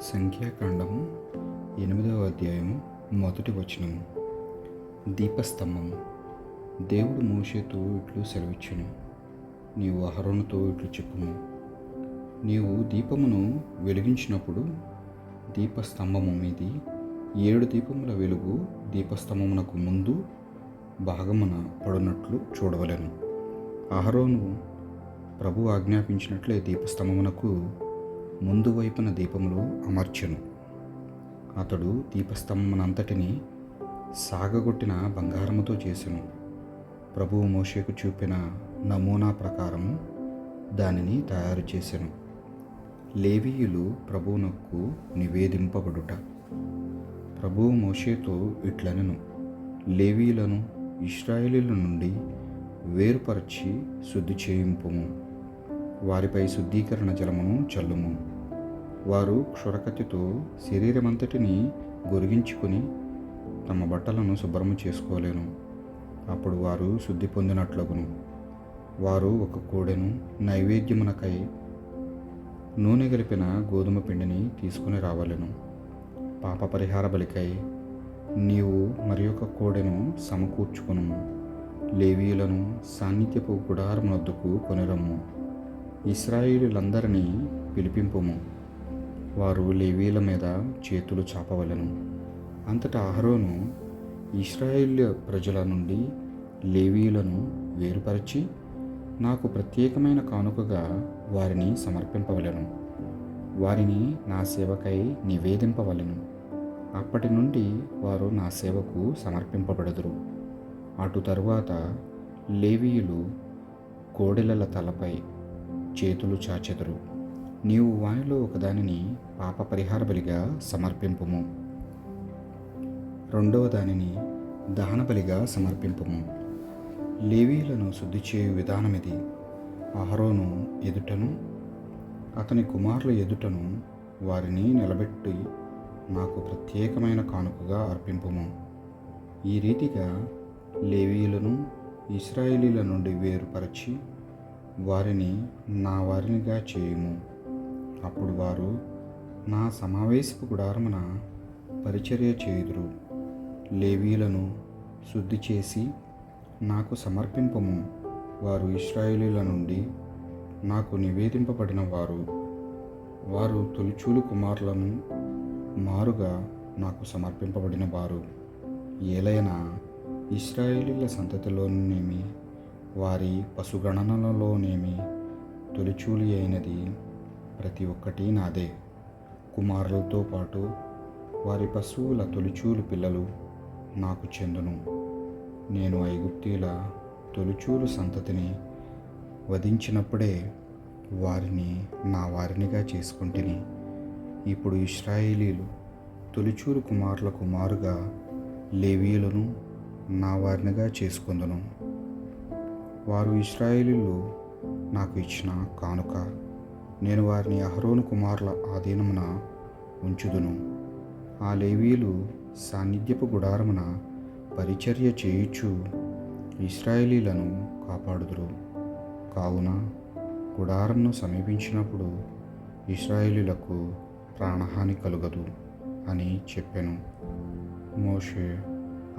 సంఖ్యాకాండము 8వ అధ్యాయము 1వ వచనము. దీపస్తంభము. దేవుడు మోషేతో ఇట్లు సెలవిచ్చెను, నీవు అహరోనుతో ఇట్లు చెప్పుము, నీవు దీపమును వెలిగించినప్పుడు దీపస్తంభము మీది 7 దీపముల వెలుగు దీపస్తంభమునకు ముందు భాగమున పడునట్లు చూడవలెను. అహరోను ప్రభు ఆజ్ఞాపించినట్లే దీపస్తంభమునకు ముందు వైపున దీపములు అమర్చెను. అతడు దీపస్తంభమునంతటిని సాగగొట్టిన బంగారముతో చేసెను. ప్రభువు మోషేకు చూపిన నమూనా ప్రకారము దానిని తయారు చేసెను. లేవీయులు ప్రభువునకు నివేదింపబడుట. ప్రభువు మోషేతో ఇట్లనెను, లేవీయులను ఇశ్రాయేలీయుల నుండి వేరుపరచి శుద్ధి చేయింపుము. వారిపై శుద్ధీకరణ జలమును చల్లుము. వారు క్షురకత్తితో శరీరమంతటిని గొరిగించుకొని తమ బట్టలను శుభ్రము చేసుకోలేను. అప్పుడు వారు శుద్ధి పొందినట్లగును. వారు ఒక కోడెను, నైవేద్యమునకై నూనె కలిపిన గోధుమ పిండిని తీసుకుని రావలెను. పాప పరిహార బలికై నీవు మరి ఒక కోడెను సమకూర్చుకును. లేవీయులను సాన్నిధ్యపు గుడారమునొద్దకు కొనిరమ్ము. ఇశ్రాయేలీయులందరినీ పిలిపింపుము. వారు లేవీయుల మీద చేతులు చాపవలెను. అంతటా అహరోను ఇశ్రాయేలు ప్రజల నుండి లేవీయులను వేరుపరచి నాకు ప్రత్యేకమైన కానుకగా వారిని సమర్పింపవలెను. వారిని నా సేవకై నివేదింపవలెను. అప్పటి నుండి వారు నా సేవకు సమర్పింపబడదురు. అటు తరువాత లేవీయులు కోడెల తలపై చేతులు చాచెదరు. నీవు వానిలో ఒకదానిని పాప పరిహార బలిగా సమర్పింపుము. రెండవ దానిని దహన బలిగా సమర్పింపుము. లేవీయులను శుద్ధి చేయు విధానమిది. అహరోను ఎదుటను అతని కుమారుల ఎదుటను వారిని నిలబెట్టి నాకు ప్రత్యేకమైన కానుకగా అర్పింపుము. ఈ రీతిగా లేవీయులను ఇశ్రాయేలీయుల నుండి వేరుపరచి వారిని నా వారినిగా చేయుము. అప్పుడు వారు నా సమావేశపు గుడారమున పరిచర్య చేయుదురు. లేవీయులను శుద్ధి చేసి నాకు సమర్పింపము. వారు ఇశ్రాయేలీయుల నుండి నాకు నివేదింపబడిన వారు. వారు తొలిచూలు కుమారులను మారుగా నాకు సమర్పింపబడిన వారు. ఏలైనా ఇశ్రాయేలీయుల సంతతిలోనేమి వారి పశుగణనలలోనేమి తొలిచూలి అయినది ప్రతి ఒక్కటి నాదే. కుమారులతో పాటు వారి పశువుల తొలిచూలు పిల్లలు నాకు చెందును. నేను ఐగుప్తీయుల తొలిచూలు సంతతిని వధించినప్పుడే వారిని నా వారినిగా చేసుకుంటుని. ఇప్పుడు ఇశ్రాయేలీయులు తొలిచూలు కుమారులకు మారుగా లేవీయులను నా వారినిగా చేసుకొందును. వారు ఇశ్రాయేలీయులు నాకు ఇచ్చిన కానుక. నేను వారిని అహరోను కుమారుల ఆధీనమున ఉంచుదును. ఆ లేవీయులు సాన్నిధ్యపు గుడారమున పరిచర్య చేయుచు ఇశ్రాయేలీయులను కాపాడుదురు. కావున గుడారమును సమీపించినప్పుడు ఇశ్రాయేలీయులకు ప్రాణహాని కలుగదు అని చెప్పెను. మోషే,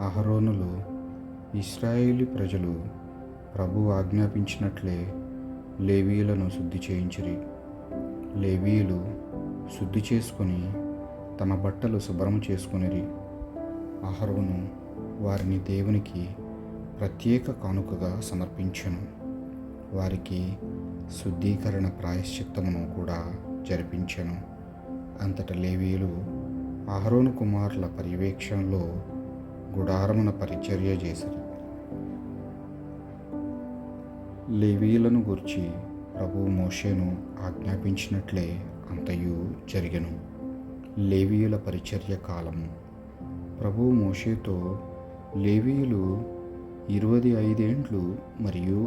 అహరోనులు ఇశ్రాయేలీ ప్రజలు ప్రభువు ఆజ్ఞాపించినట్లే లేవీయులను శుద్ధి చేయించిరి. లేవీయులు శుద్ధి చేసుకుని తమ బట్టలు శుభ్రము చేసుకునిరి. అహరోను వారిని దేవునికి ప్రత్యేక కానుకగా సమర్పించెను. వారికి శుద్ధీకరణ ప్రాయశ్చిత్తమును కూడా జరిపించెను. అంతటా లేవీయులు అహరోను కుమారుల పర్యవేక్షణలో గుడారమున పరిచర్య చేసిరి. లేవీయులను గూర్చి ప్రభువు మోషేను ఆజ్ఞాపించినట్లే అంతయు జరిగెను. లేవీయుల పరిచర్య కాలము. ప్రభువు మోషేతో, లేవీయులు 25 ఏండ్లు మరియు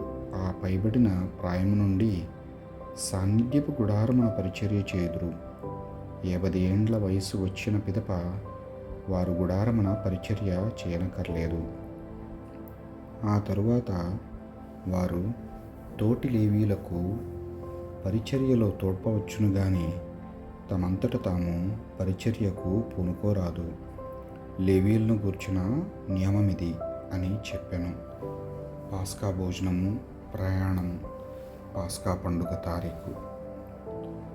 ఆ పైబడిన ప్రాయము నుండి సాన్నిధ్యపు గుడారమున పరిచర్య చేయుదురు. 50 ఏండ్ల వయసు వచ్చిన పిదప వారు గుడారమున పరిచర్య చేయనక్కర్లేదు. ఆ తరువాత వారు తోటి లేవీయులకు పరిచర్యలో తోడ్పవచ్చును గాని తమంతట తాము పరిచర్యకు పూనుకోరాదు. లేవీయులను గూర్చిన నియమమిది అని చెప్పాను. పాస్కా భోజనము, ప్రయాణం. పాస్కా పండుగ తారీఖు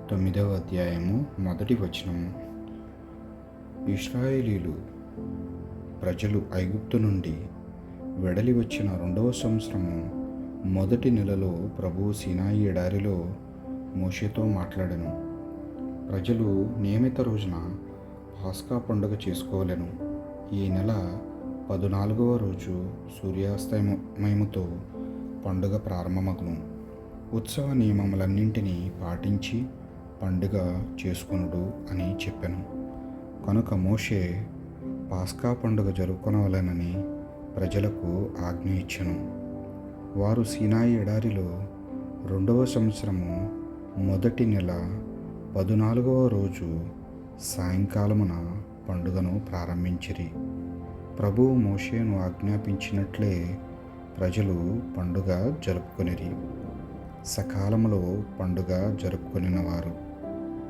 9వ అధ్యాయము 1వ వచనము. ఇశ్రాయేలీలు ప్రజలు ఐగుప్తు నుండి వెడలి వచ్చిన 2వ సంవత్సరము మొదటి నెలలో ప్రభువు సీనాయి ఎడారిలో మోషేతో మాట్లాడెను. ప్రజలు నియమిత రోజున పాస్కా పండుగ చేసుకోవలెను. ఈ నెల 14వ రోజు సూర్యాస్తమయముతో పండుగ ప్రారంభమగును. ఉత్సవ నియమములన్నింటినీ పాటించి పండుగ చేసుకొనుడు అని చెప్పెను. కనుక మోషే పాస్కా పండుగ జరుపుకొనవలెనని ప్రజలకు ఆజ్ఞ ఇచ్చెను. వారు సీనాయి ఎడారిలో 2వ సంవత్సరము మొదటి నెల 14వ రోజు సాయంకాలమున పండుగను ప్రారంభించిరి. ప్రభువు మోషేను ఆజ్ఞాపించినట్లే ప్రజలు పండుగ జరుపుకొనిరి. సకాలములో పండుగ జరుపుకొనినవారు.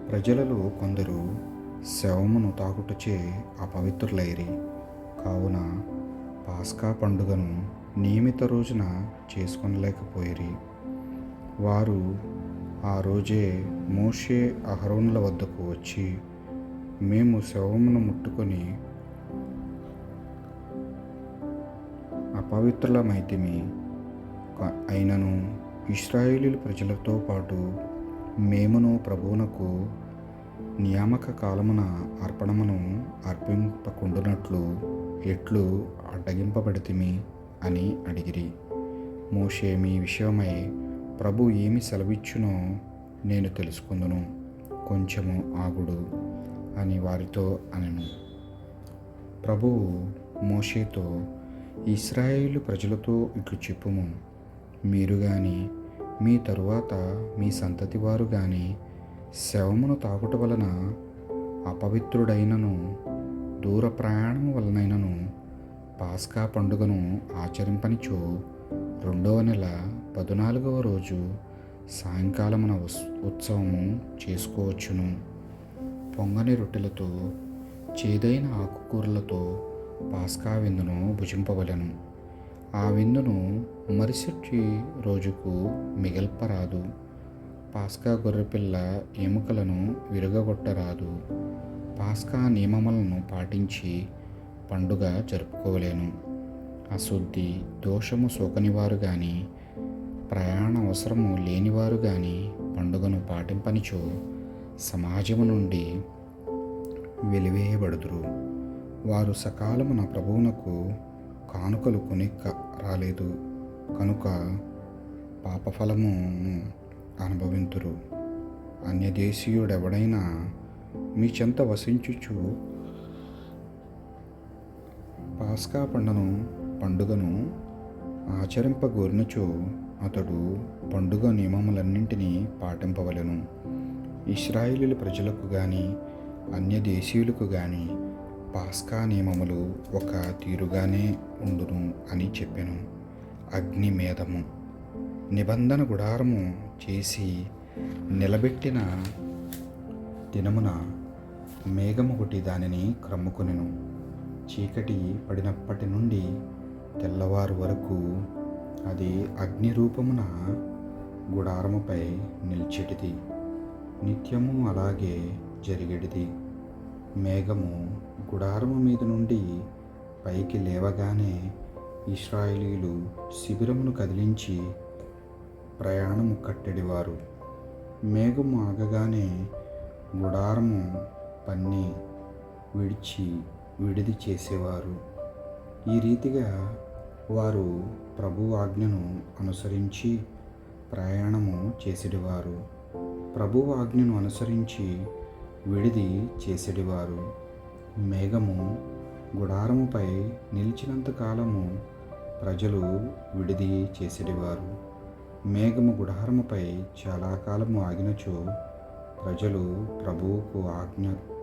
ప్రజలలో కొందరు శవమును తాకుటచే అపవిత్రులైరి. కావున పాస్కా పండుగను నియమిత రోజున చేసుకొనలేకపోయిరి. వారు ఆ రోజే మోషే అహరోనుల వద్దకు వచ్చి, మేము శవమును ముట్టుకొని అపవిత్రులమైతిమి. అయినను ఇశ్రాయేలీయుల ప్రజలతో పాటు మేమును ప్రభువునకు నియామక కాలమున అర్పణమును అర్పింపకుండునట్లు ఎట్లు అడ్డగింపబడితిమి అని అడిగిరి. మోషే, మీ విషయమై ప్రభు ఏమి సెలవిచ్చునో నేను తెలుసుకుందును, కొంచెము ఆగుడు అని వారితో అనెను. ప్రభువు మోషేతో, ఇశ్రాయేలు ప్రజలతో ఇట్లు చెప్పుము, మీరు గాని మీ తరువాత మీ సంతతి వారు గాని శవమును తాకుట వలన అపవిత్రుడైనను దూర ప్రయాణము వలనైనను పాస్కా పండుగను ఆచరింపనిచో 2వ నెల 14వ రోజు సాయంకాలమున ఉత్సవము చేసుకోవచ్చును. పొంగని రొట్టెలతో చేదైన ఆకుకూరలతో పాస్కా విందును భుజింపవలెను. ఆ విందును మరుసటి రోజుకు మిగల్పరాదు. పాస్కా గొర్రెపిల్ల ఎముకలను విరగగొట్టరాదు. పాస్కా నియమములను పాటించి పండుగ జరుపుకోలేను. అశుద్ధి, దోషము సోకనివారు గాని ప్రయాణ అవసరము లేనివారు గాని పండుగను పాటింపనిచో సమాజము నుండి వెలివేయబడుదురు. వారు సకాలమున ప్రభువునకు కానుకలు కొనిక్క రాలేదు కనుక పాపఫలమును అనుభవింతురు. అన్యదేశీయుడెవడైనా మీ చెంత వసించుచు పాస్కా పండుగను ఆచరింపగోరినచో అతడు పండుగ నియమములన్నింటినీ పాటింపవలెను. ఇశ్రాయేలీయుల ప్రజలకు గాని అన్యదేశీయులకు గాని పాస్కా నియమములు ఒక తీరుగానే ఉండును అని చెప్పెను. అగ్ని మేధము. నిబంధన గుడారము చేసి నిలబెట్టిన దినమున మేఘము ఒకటి దానిని క్రమ్ముకొనెను. చీకటి పడినప్పటి నుండి తెల్లవారు వరకు అది అగ్ని రూపమున గుడారముపై నిలిచెడిది. నిత్యము అలాగే జరిగేటిది. మేఘము గుడారము మీద నుండి పైకి లేవగానే ఇశ్రాయేలీయులు శిబిరమును కదిలించి ప్రయాణము కట్టెడివారు. మేఘము ఆగగానే గుడారము పన్ని విడిది చేసేవారు. ఈ రీతిగా వారు ప్రభు ఆజ్ఞను అనుసరించి ప్రయాణము చేసేటివారు. ప్రభు ఆజ్ఞను అనుసరించి విడిది చేసేటివారు. మేఘము గుడారముపై నిలిచినంత కాలము ప్రజలు విడిది చేసేటివారు. మేఘము గుడారముపై చాలా కాలము ఆగినచో ప్రజలు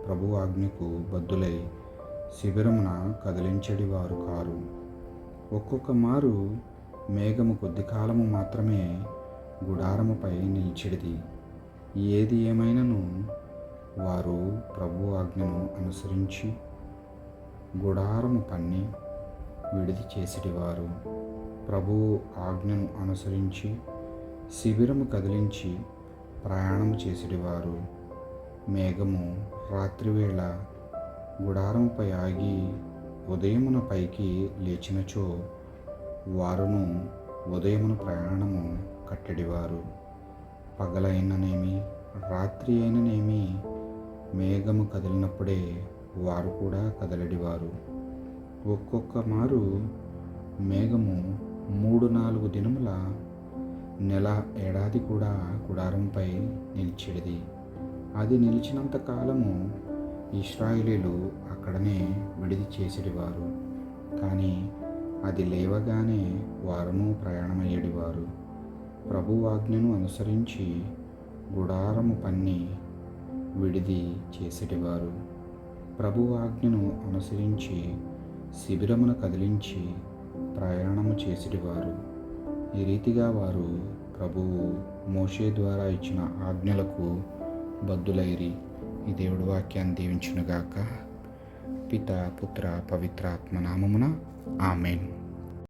ప్రభు ఆజ్ఞకు బద్దులై శిబిరమున కదిలించెడివారు కారు. ఒక్కొక్క మారు మేఘము కొద్ది కాలము మాత్రమే గుడారముపై నిలిచెడిది. ఏది ఏమైనను వారు ప్రభు ఆజ్ఞను అనుసరించి గుడారము పన్ని విడిది చేసేటివారు. ప్రభు ఆజ్ఞను అనుసరించి శిబిరము కదిలించి ప్రయాణము చేసేటివారు. మేఘము రాత్రివేళ గుడారముపై ఆగి ఉదయమున పైకి లేచినచో వారును ఉదయమున ప్రయాణము కట్టడివారు. పగలైననేమి రాత్రి అయిననేమి మేఘము కదిలినప్పుడే వారు కూడా కదలడివారు. ఒక్కొక్క మారు మేఘము 3-4 దినముల నెల ఏడాది కూడా గుడారంపై నిలిచెడిది. అది నిలిచినంత కాలము ఇశ్రాయేలీయులు అక్కడనే విడిది చేసేటివారు. కానీ అది లేవగానే వారును ప్రయాణమయ్యేటివారు. ప్రభు ఆజ్ఞను అనుసరించి గుడారము పన్ని విడిది చేసేటివారు. ప్రభు ఆజ్ఞను అనుసరించి శిబిరమును కదిలించి ప్రయాణము చేసేటివారు. ఈ రీతిగా వారు ప్రభువు మోషే ద్వారా ఇచ్చిన ఆజ్ఞలకు బద్ధులైరి. ఈ దేవుడి వాక్యాన్ని దీవించునుగాక. పిత పుత్ర పవిత్రాత్మ నామమున ఆమేన్.